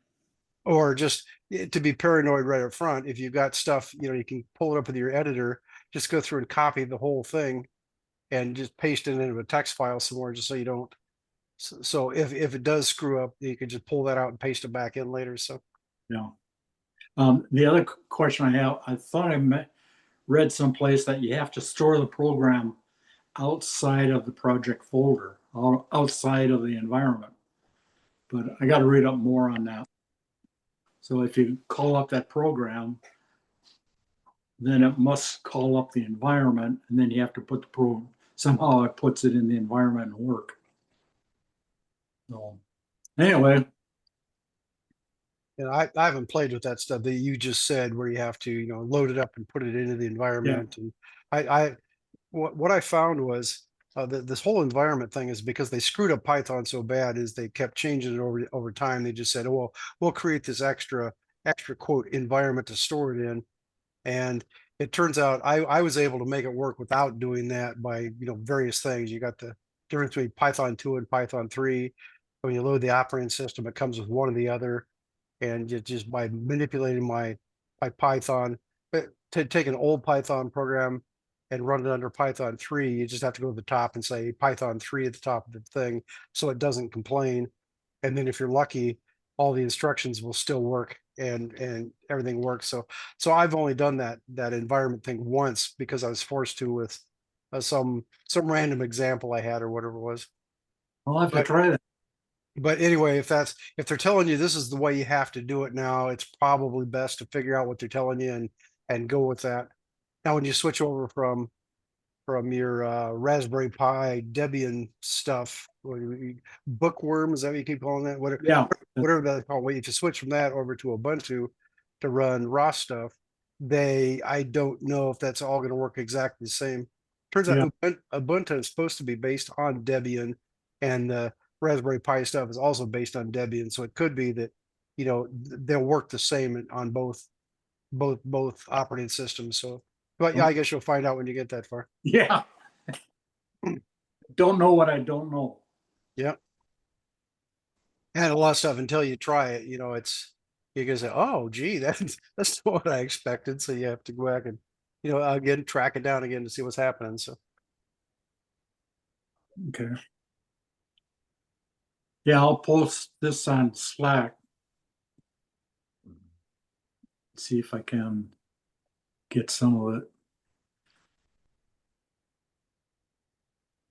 or just to be paranoid right up front, if you've got stuff, you can pull it up with your editor, just go through and copy the whole thing and just paste it into a text file somewhere, just so you don't. So if it does screw up, you can just pull that out and paste it back in later. So Yeah. The other question I have, I thought I read someplace that you have to store the program outside of the project folder, outside of the environment. But I got to read up more on that. So if you call up that program, then it must call up the environment, and then you have to put the program, somehow it puts it in the environment and work. So anyway, and I haven't played with that stuff that you just said, where you have to, load it up and put it into the environment. And what I found was this whole environment thing is because they screwed up Python so bad, is they kept changing it over time. They just said, oh, well, we'll create this extra quote environment to store it in. And it turns out I was able to make it work without doing that by, various things. You got the difference between Python 2 and Python 3. When you load the operating system, it comes with one or the other. And just by manipulating my Python, but to take an old Python program and run it under Python 3, you just have to go to the top and say Python 3 at the top of the thing, so it doesn't complain. And then if you're lucky, all the instructions will still work, and everything works. So I've only done that environment thing once, because I was forced to with some random example I had or whatever it was. I'll have to But try that. but anyway, if they're telling you this is the way you have to do it now, it's probably best to figure out what they're telling you and go with that. Now, when you switch over from your Raspberry Pi Debian stuff, bookworm, is that what you keep calling that? Yeah. Whatever they call it. If you switch from that over to Ubuntu to run ROS stuff, I don't know if that's all going to work exactly the same. Turns out Ubuntu is supposed to be based on Debian, and the Raspberry Pi stuff is also based on Debian. So it could be that, they'll work the same on both operating systems. So, but yeah, I guess you'll find out when you get that far. Yeah. Don't know what I don't know. Yeah. And a lot of stuff until you try it, you're gonna say, oh, gee, that's not what I expected. So you have to go back and, again, track it down again to see what's happening. So, Okay. Yeah, I'll post this on Slack. See if I can get some of it.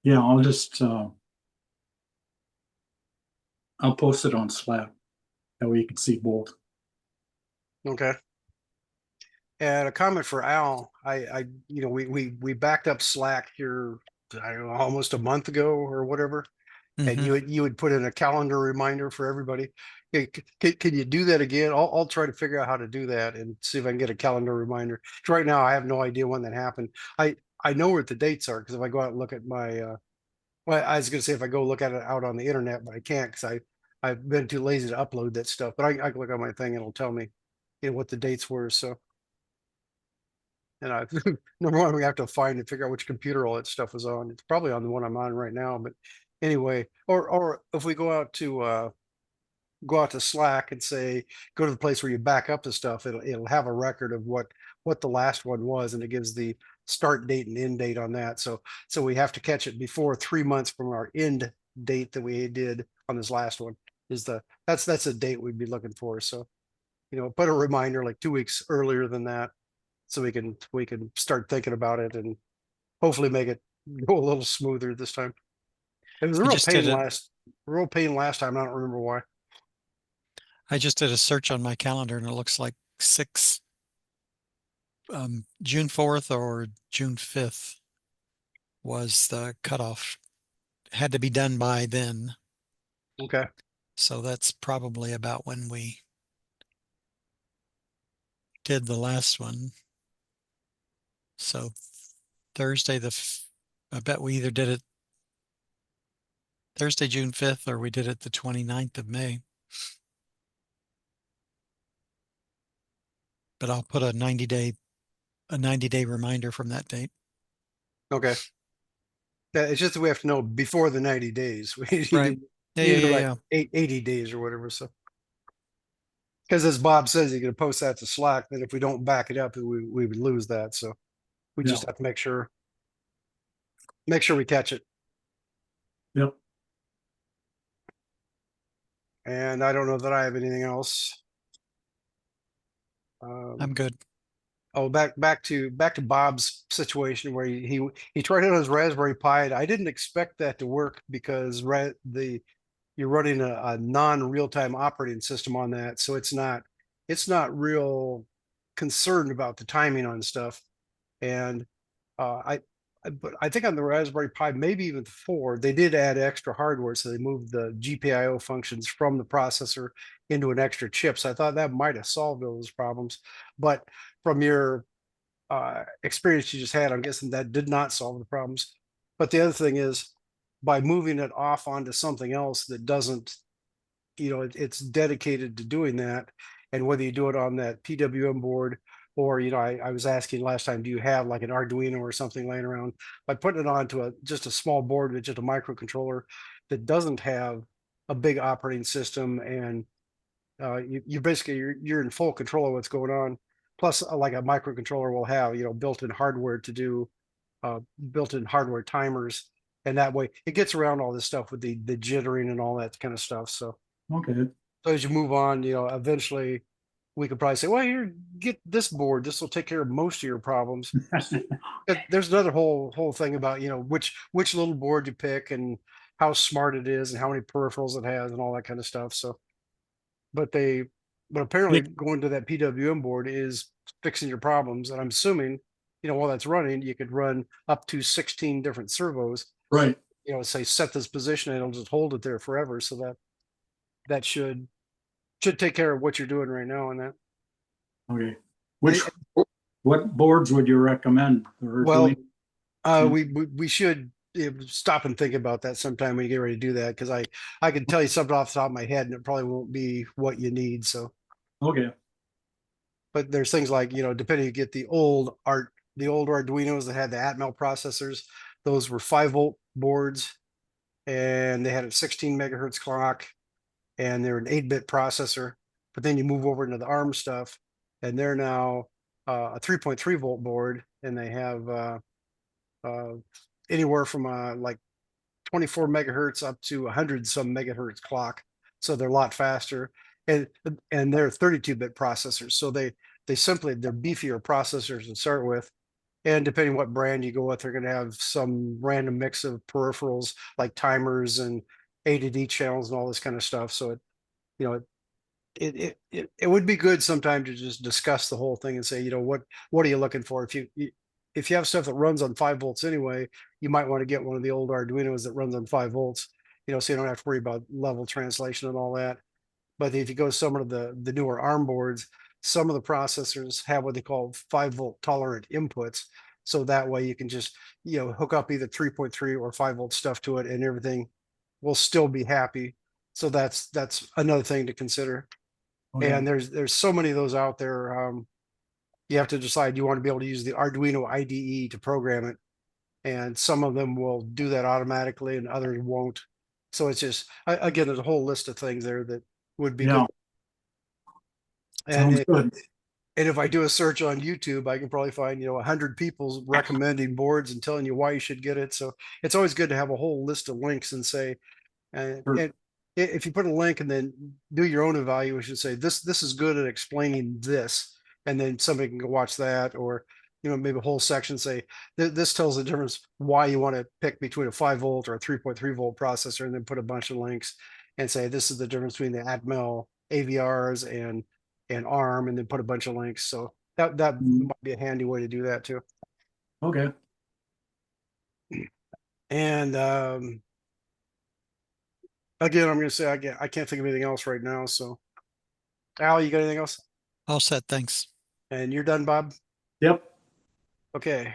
Yeah, I'll post it on Slack. That way you can see both. okay. And a comment for Al, we backed up Slack here, I don't know, almost a month ago or whatever. And Mhm. you would put in a calendar reminder for everybody. Hey, can you do that again? I'll try to figure out how to do that and see if I can get a calendar reminder. 'Cause right now I have no idea when that happened. I know where the dates are because if I go out and look at my well, I was gonna say if I go look at it out on the internet, but I can't because I've been too lazy to upload that stuff. But I can look on my thing and it'll tell me, what the dates were. So, and I number one, we have to find and figure out which computer all that stuff was on. It's probably on the one I'm on right now, but anyway, or if we go out to Slack and say, go to the place where you back up the stuff, it'll have a record of what the last one was, and it gives the start date and end date on that. So we have to catch it before 3 months from our end date that we did on this last one. That's the date we'd be looking for. So, put a reminder like 2 weeks earlier than that, so we can start thinking about it and hopefully make it go a little smoother this time. It was a I real just did pain it. last time. I don't remember why. I just did a search on my calendar and it looks like June 4th or June 5th was the cutoff. Had to be done by then. Okay. So that's probably about when we did the last one. So Thursday, I bet we either did it Thursday, June 5th, or we did it the 29th of May. But I'll put a 90-day reminder from that date. Okay. Yeah, it's just that we have to know before the 90 days. We Right. need like Yeah. 80 days or whatever. So, because as Bob says, you're going to post that to Slack. Then if we don't back it up, we would lose that. So we Yeah. just have to make sure we catch it. Yep. And I don't know that I have anything else. I'm good. Oh, back to Bob's situation where he tried it on his Raspberry Pi. I didn't expect that to work because you're running a non-real-time operating system on that, so it's not real concerned about the timing on stuff. And but I think on the Raspberry Pi, maybe even the 4, they did add extra hardware, so they moved the GPIO functions from the processor into an extra chip. So I thought that might have solved those problems. But from your experience you just had, I'm guessing that did not solve the problems. But the other thing is, by moving it off onto something else that doesn't, it's dedicated to doing that, and whether you do it on that PWM board or, I was asking last time, do you have like an Arduino or something laying around? By putting it onto just a small board with just a microcontroller that doesn't have a big operating system, and you basically you're in full control of what's going on. Plus, like a microcontroller will have built-in hardware to do built-in hardware timers, and that way it gets around all this stuff with the jittering and all that kind of stuff. So Okay. as you move on, eventually we could probably say, well, here, get this board. This will take care of most of your problems. There's another whole thing about which little board you pick and how smart it is and how many peripherals it has and all that kind of stuff. So, but apparently going to that PWM board is fixing your problems, and I'm assuming while that's running, you could run up to 16 different servos. Right. Say set this position, and it'll just hold it there forever. So that should take care of what you're doing right now on that. Okay. What boards would you recommend? Well, we should stop and think about that sometime when you get ready to do that, because I can tell you something off the top of my head and it probably won't be what you need. So, Okay. but there's things like, depending, you get the old Arduinos that had the Atmel processors. Those were 5-volt boards, and they had a 16 megahertz clock, and they're an 8-bit processor. but then you move over into the ARM stuff, and they're now a 3.3 volt board, and they have anywhere from like 24 megahertz up to 100 some megahertz clock. So they're a lot faster, and they're 32-bit processors. So they're beefier processors to start with. And depending what brand you go with, they're going to have some random mix of peripherals like timers and A to D channels and all this kind of stuff. So it would be good sometime to just discuss the whole thing and say, what are you looking for? If you have stuff that runs on 5 volts anyway, you might want to get one of the old Arduinos that runs on 5 volts, so you don't have to worry about level translation and all that. But if you go to some of the newer ARM boards, some of the processors have what they call 5 volt tolerant inputs. So that way you can just, hook up either 3.3 or 5 volt stuff to it, and everything will still be happy. So that's another thing to consider. Okay. And there's so many of those out there. You have to decide you want to be able to use the Arduino IDE to program it. And some of them will do that automatically and others won't. So it's just, again, there's a whole list of things there that would be Yeah. good. Sounds good. And if I do a search on YouTube, I can probably find, 100 people recommending boards and telling you why you should get it. So it's always good to have a whole list of links and say, Sure. and if you put a link and then do your own evaluation, say this is good at explaining this, and then somebody can go watch that, or maybe a whole section say this tells the difference why you want to pick between a 5 volt or a 3.3 volt processor, and then put a bunch of links and say this is the difference between the Atmel AVRs and ARM, and then put a bunch of links. So that might be a handy way to do that too. Okay. And again, I'm going to say I can't think of anything else right now. So Al, you got anything else? All set. Thanks. And you're done, Bob? Yep. Okay.